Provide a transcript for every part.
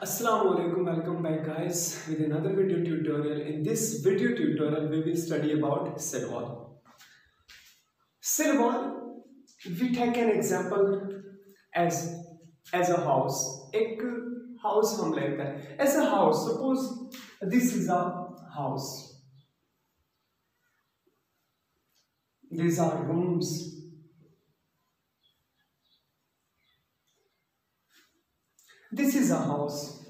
Assalamualaikum, welcome back guys with another video tutorial. In this video tutorial we will study about cell wall. Cell wall, we take an example as a house. एक house हम लेते हैं. As a house, suppose this is a house. These are rooms. This is a house.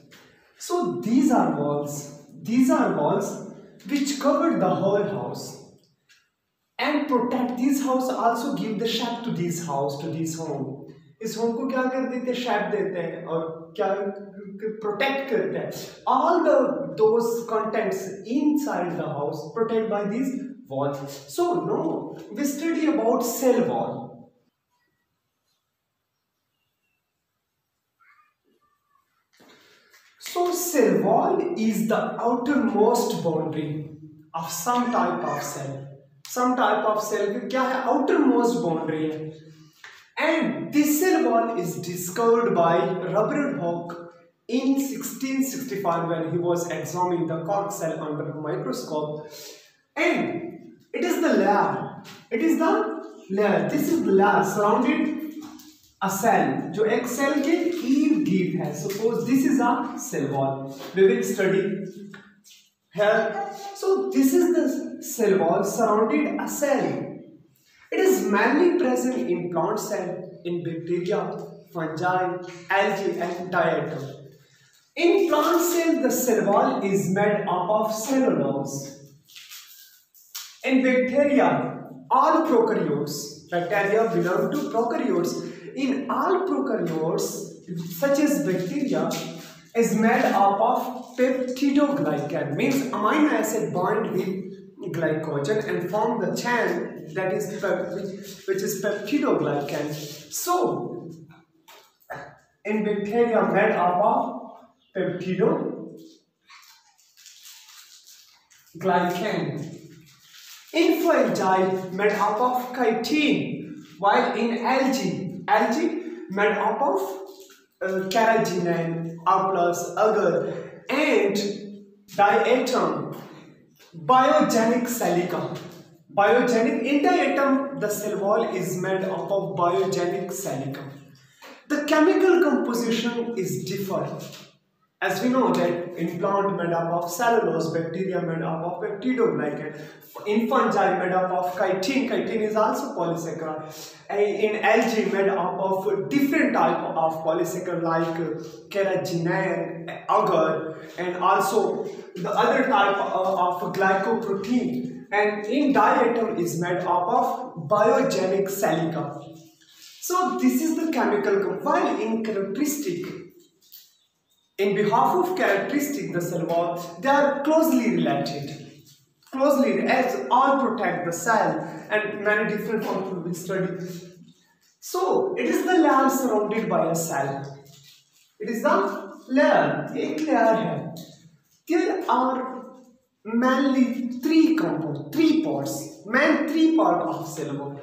So these are walls. These are walls which cover the whole house and protect this house. Also give the shape to this house, to this home. इस home को क्या कर देते हैं? Shape देते हैं और क्या protect करते हैं. All those contents inside the house protected by these walls. So now we study about cell wall. So cell wall is the outermost boundary of some type of cell. Some type of cell क्या है? Outermost boundary है. And this cell wall is discovered by Robert Hooke in 1665 when he was examining the cork cell under a microscope. And it is the layer. It is the layer. This is the layer surrounded a cell जो एक cell के इर्द गिर्द है. Suppose this is a cell wall. We will study here. So this is the cell wall surrounded a cell. It is mainly present in plant cell, in bacteria, fungi, algae, and diatom. In plant cell, the cell wall is made up of cellulose. In bacteria, all prokaryotes. Bacteria belong to prokaryotes. In all prokaryotes, such as bacteria, is made up of peptidoglycan, means amino acid bind with glycogen and form the chain that is which is peptidoglycan. So, in bacteria made up of peptidoglycan. In fungi made up of chitin, while in algae made up of carrageenan, plus agar, and diatom, biogenic silica. Biogenic, in diatom the cell wall is made up of biogenic silica. The chemical composition is different. As we know that in plant made up of cellulose, bacteria made up of peptidoglycan, in fungi made up of chitin, chitin is also polysaccharide, in algae made up of different type of polysaccharide like carrageenan, agar, and also the other type of glycoprotein, and in diatom is made up of biogenic silica. So this is the chemical while in characteristic. In behalf of characteristic, the cell wall, they are closely related. Closely, as all protect the cell and many different functions we study. So, it is the layer surrounded by a cell. It is the layer. एक layer है. There are mainly three components, three parts. Main three parts of cell wall.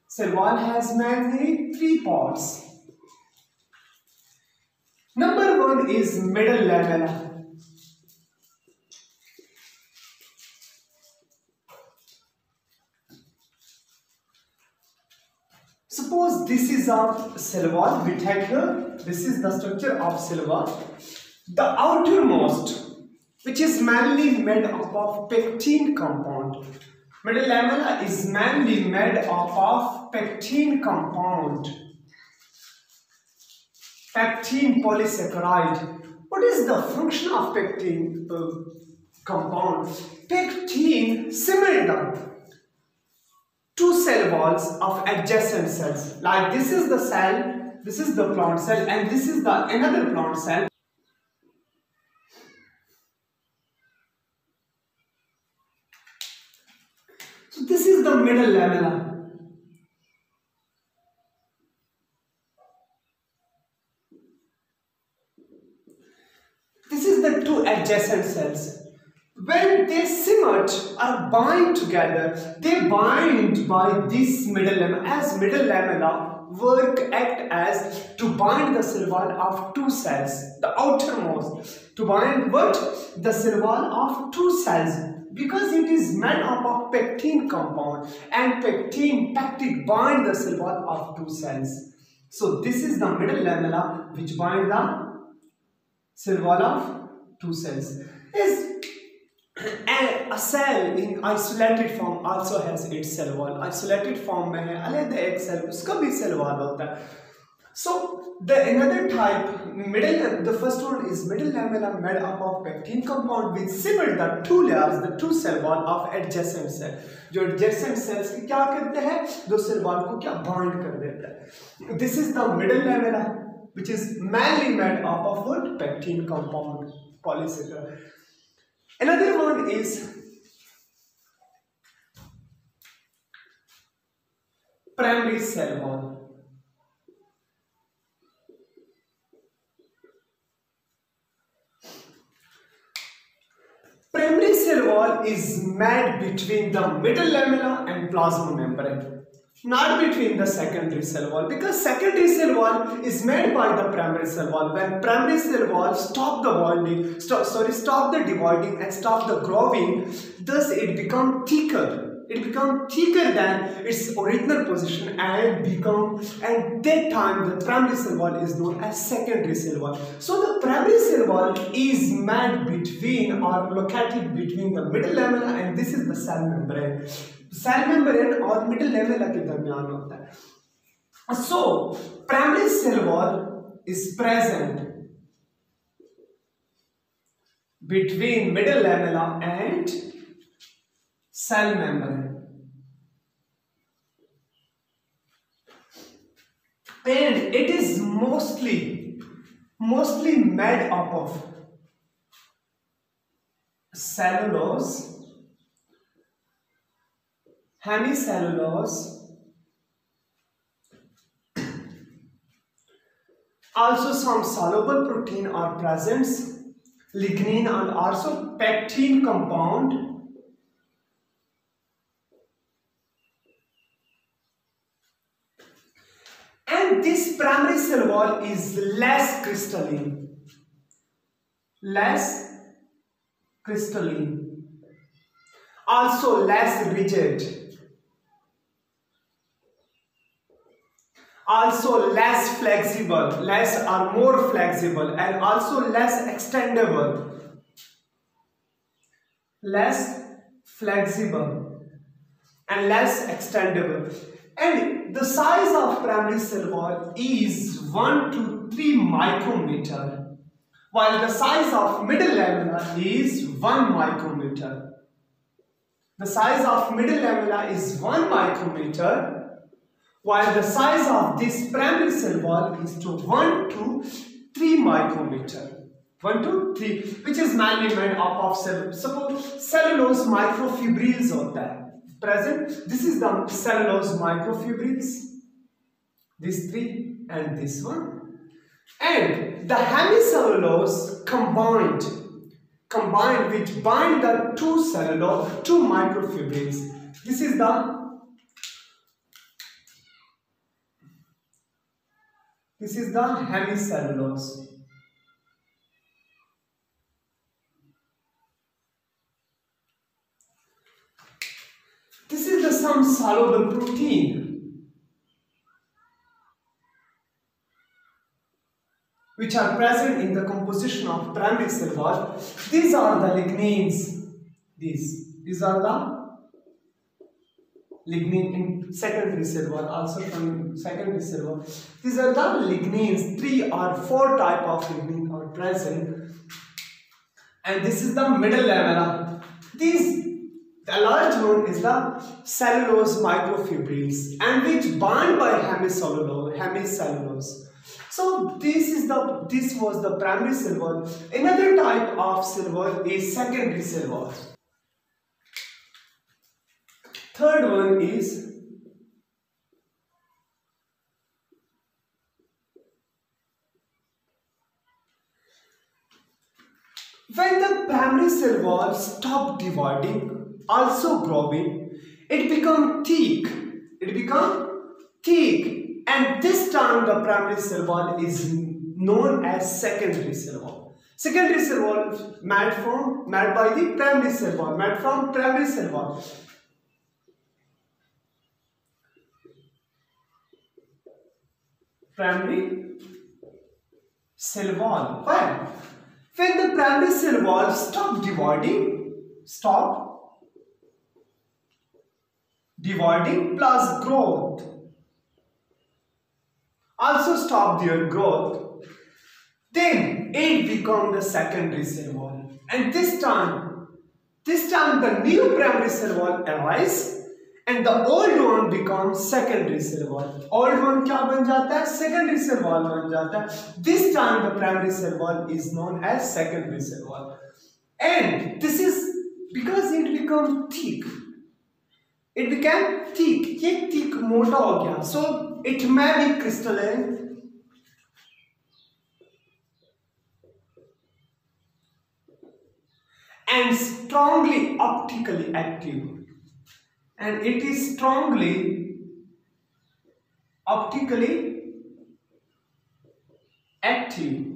Cell wall has mainly three parts. Number one is middle lamella. Suppose this is a cell wall. We take here. This is the structure of cell wall. The outermost, which is mainly made up of pectin compound. Middle lamella is mainly made up of pectin compound. Pectin polysaccharide. What is the function of pectin compound? Pectin cement them two cell walls of adjacent cells. Like this is the cell, this is the plant cell, and this is the another plant cell. So this is the middle lamella. This is the two adjacent cells. When they symmet or bind together, they bind by this middle lamella. As middle lamella work act as to bind the cell wall of two cells, the outermost, to bind what? The cell wall of two cells, because it is made up of pectin compound, and pectin bind the cell wall of two cells. So this is the middle lamella which bind the cell wall of two cells. And a cell in isolated form also has its cell wall. Isolated form में है अलग एक cell उसका भी cell wall होता है. So the another type, the first one is middle lamella made up of pectin compound which separate the two layers, the two cell wall of adjacent cell. जो adjacent cells की क्या करते हैं? दो cell wall को क्या bind कर देते हैं. This is the middle lamella which is mainly made up of what? Pectin compound, polysaccharide. Another one is primary cell wall. Primary cell wall is made between the middle lamella and plasma membrane, not between the secondary cell wall, because secondary cell wall is made by the primary cell wall. When primary cell wall stop the dividing and stop the growing, thus it become thicker. It become thicker than its original position and that time the primary cell wall is known as secondary cell wall. So the primary cell wall is made between or located between the middle lamella and this is the cell membrane. Cell membrane और middle lamella के दरमियान होता है. So primary cell wall is present between middle lamella and cell membrane, and it is mostly made up of cellulose, hemicellulose, also some soluble protein are present, lignin and also pectin compound. And this primary cell wall is less crystalline, also less rigid, also less flexible, more flexible, and also less extendable, less flexible and less extendable. And the size of primary cell wall is 1 to 3 micrometer, while the size of middle lamella is 1 micrometer. The size of middle lamella is 1 micrometer, while the size of this primary cell wall is to 1 to 3 micrometer. 1 to 3, which is mainly made up of cellulose microfibrils होता है. Present, this is the cellulose microfibrils, these three and this one, and the hemicellulose combined which bind the two microfibrils. This is the hemicellulose. This is the some soluble protein which are present in the composition of primary cell wall. These are the lignins. These are the lignin in secondary cell wall, also from secondary cell wall. These are the lignins. 3 or 4 type of lignin are present, and this is the middle lamella. The large one is the cellulose microfibrils and which bind by hemicellulose. So this was the primary cell wall. Another type of cell wall is secondary cell wall. Third one is when the primary cell wall stop dividing, also growing, it become thick. and this time the primary cell wall is known as secondary cell wall. Secondary cell wall made by the primary cell wall, made from primary cell wall. Primary cell wall. Why? When the primary cell wall stop dividing plus growth, also stop their growth, then it becomes the secondary cell wall. And this time the new primary cell wall arises and the old one becomes secondary cell wall. Old one क्या बन जाता है? Secondary cell wall बन जाता है. This time the primary cell wall is known as secondary cell wall. And this is because it become thick. It became thick. ये thick मोटा हो गया. So it may be crystalline and strongly optically active. And it is strongly optically active.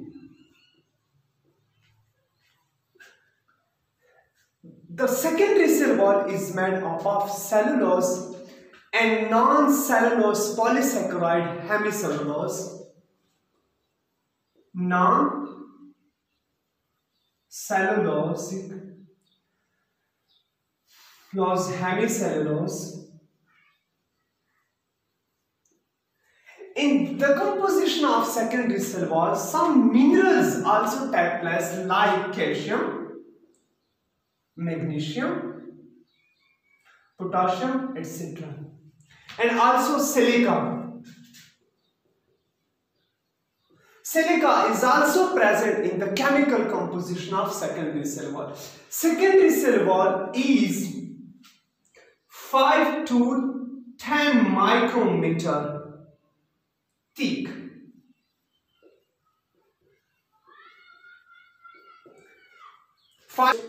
The secondary cell wall is made up of cellulose and non-cellulose polysaccharide hemicellulose. Non-cellulosic hemicellulose. In the composition of secondary cell wall, some minerals also take place like calcium, magnesium, potassium, etc. And also silica. Silica is also present in the chemical composition of secondary cell wall. Secondary cell wall is 5 to 10 micrometer thick.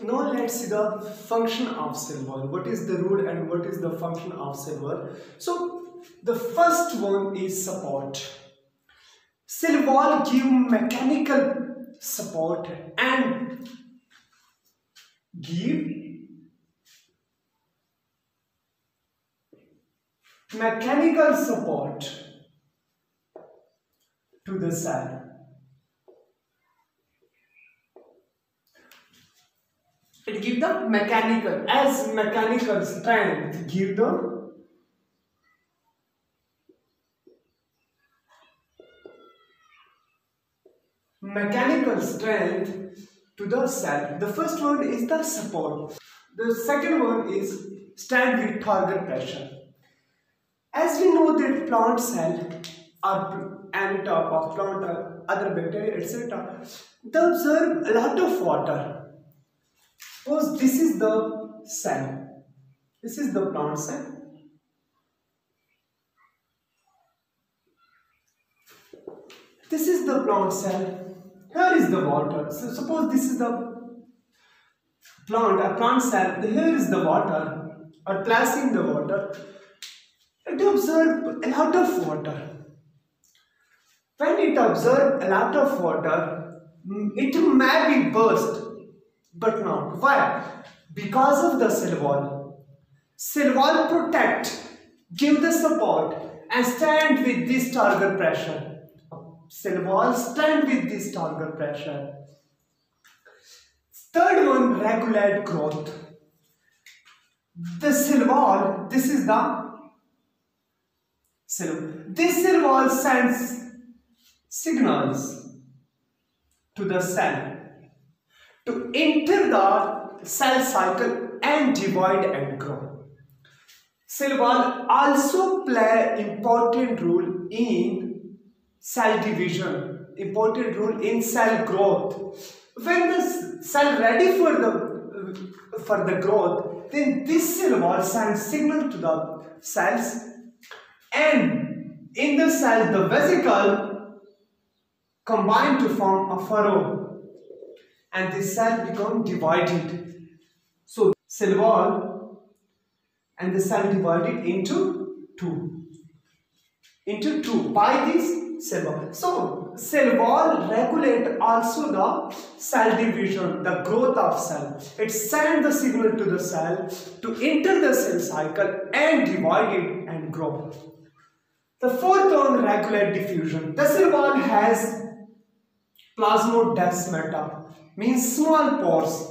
Now let's see the function of cell wall. What is the role and what is the function of cell wall? So the first one is support. Cell wall give mechanical support and give mechanical support to the cell. It gives the mechanical strength, give the mechanical strength to the cell. The first one is the support. The second one is stand with target pressure. As we know that plant cell are and top of plant or other bacteria, etc., they absorb a lot of water. Suppose this is the cell. This is the plant cell. This is the plant cell. Here is the water. So suppose this is the plant cell. Here is the water, or placing the water. It absorbs a lot of water. When it absorbs a lot of water, it may be burst, but not. Why? Because of the cell wall. Cell wall protect, give the support, and stand with this target pressure. Cell wall stand with this target pressure. Third one, regulate growth. The cell wall, this is the cell. This cell wall sends signals to the cell to enter the cell cycle and divide and grow. Cell wall also play important role in cell division, important role in cell growth. When the cell ready for the growth, then this cell wall sends signal to the cells, and in the cell the vesicle combine to form a furrow, and this cell become divided. So cell wall and the cell divided into two. into 2 by this cell wall. So cell wall regulate also the cell division, the growth of cell. It send the signal to the cell to enter the cell cycle and divide it and grow. The fourth one, regulate diffusion. The cell wall has plasmodesmata, means small pores,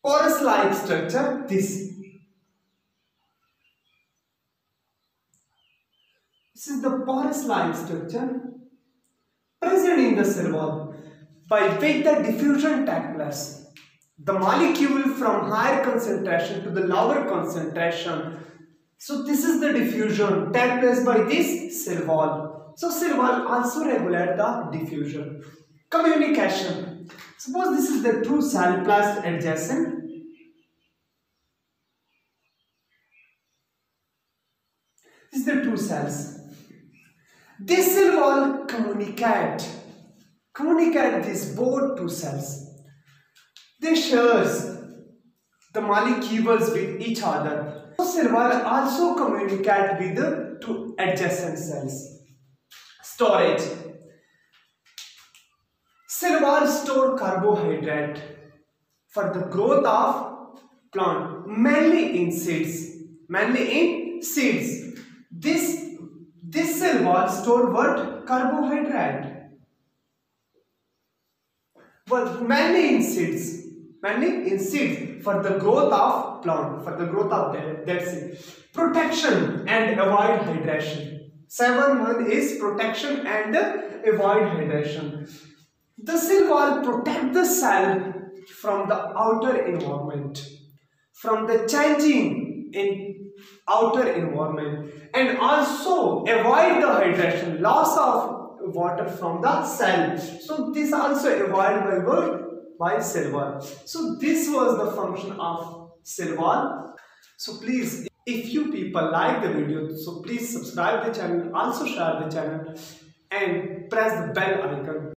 porous-like structure. This is the porous-like structure present in the cell wall by which the diffusion takes place. The molecule from higher concentration to the lower concentration. So this is the diffusion takes place by this cell wall. So cell wall also regulate the diffusion. Communication. Suppose this is the two cell placed adjacent. This is the two cells. This cell wall communicate these both two cells. They shares the molecules with each other. So cell wall also communicate with the two adjacent cells. Storage. Cell wall store carbohydrate for the growth of plant, mainly in seeds. This cell wall store what? Carbohydrate. Well, mainly in seeds for the growth of plant, for the growth of that seed. Protection and avoid hydration. 7.1 is protection and avoid hydration. The cell wall protect the cell from the outer environment, from the changing in outer environment, and also avoid the hydration, loss of water from the cell. So this also avoided by cell wall. So this was the function of cell wall. So please, if you people like the video, so please subscribe the channel, also share the channel and press the bell icon.